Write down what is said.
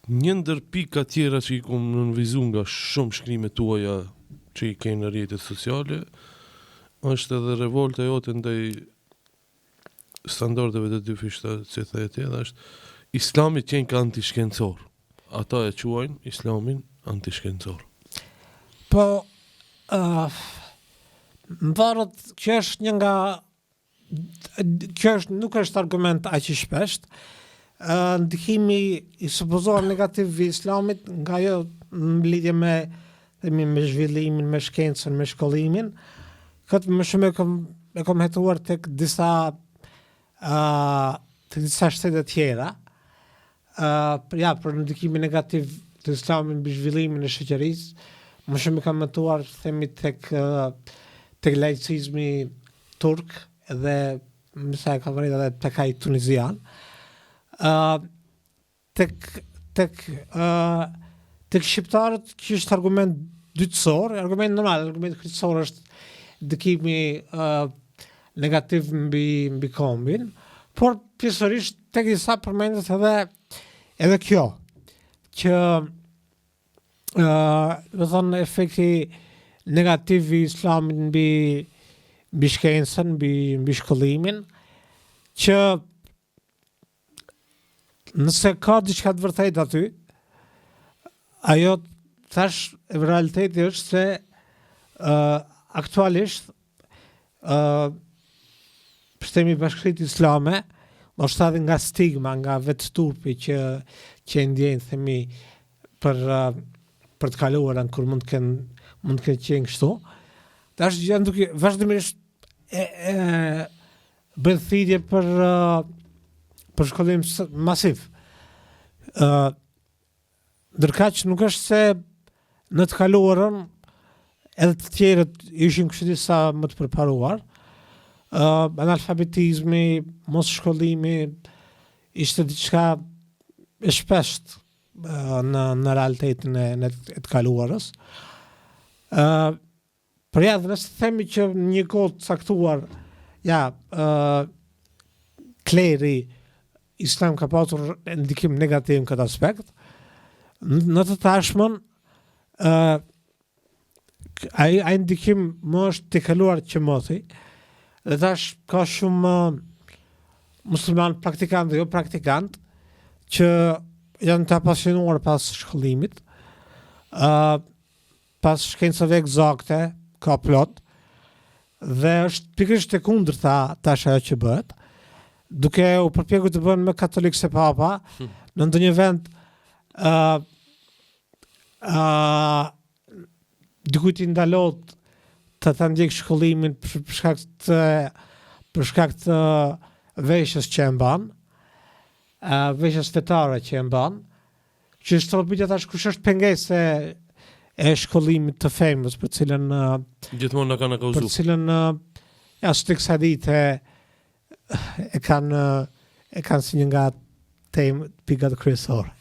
Një ndër pika tjera që i kom nënvizu nga shumë shkrimet tuaja që i kemi në rrjetet sociale, është edhe revolta jote ndaj standardeve të dyfishta që thëti edhe është Islami qenë ka antishkencor. Ata e quajnë Islamin antishkencor. Po, më varët, kjo është një nga, nuk është argument aq i shpesht, ndikimi i supozuar negativ i Islamit nga jo në lidhje me zhvillimin, me shkencën, me shkollimin, këtë më shumë e kom hetuar tek disa shtete tjera, për ndikimin negativ të Islamit mbi zhvillimin e shoqërisë, më shumë e kam hetuar themi tek laicizmi turk dhe më sa e kam vënë edhe tek ai tunizian. Tek shqiptarët kjo është argument dytësor, argument normal, argument kryesor është ndikimi negativ mbi kombin, por pjesërisht tek disa përmendet edhe kjo, që do thonë efekti negativ i Islamit mbi shkencën, mbi shkollimin, që nëse ka diçka të vërtetë aty, ajo tash e realiteti është se aktualisht sistemi bashkërisë islame, është edhe nga stigma, nga vetë turpi që ndjejnë themi për të kaluarën kur mund të kenë qenë kështu. Tash janë duke vazhdimisht bën thirrje për shkollim masiv. Ndërkaq nuk është se në të kaluarën edhe të tjerët ishin kështu disa më të përparuar. Analfabetizmi, mos shkollimi ishte diçka e shpesht në realitetin e të kaluarës. Për ja, dhe nëse themi që një kohë të caktuar, kleri Islam ka pasur ndikim negativ në këtë aspekt, në të tashmen, ai ndikim më është të kaluar që moti, dhe tash ka shumë musliman praktikant dhe jo praktikant, që janë të apasionuar pas shkollimit, pas shkencave eksakte, ka plot, dhe është pikërisht e kundërta tash ajo që bëhet, duke u përpjekur të bëhen më katolik se papa, në ndonjë vend dikujt i ndalohet të ndjek shkollimin për shkak të veshjes që e mban, veshjes fetare që e mban, që është robitja tash kush është pengesë e shkollimit të femrës, për cilën gjithmonë na kanë akuzuar. Për cilën së kësaj dite e kanë si një nga pikat kryesore.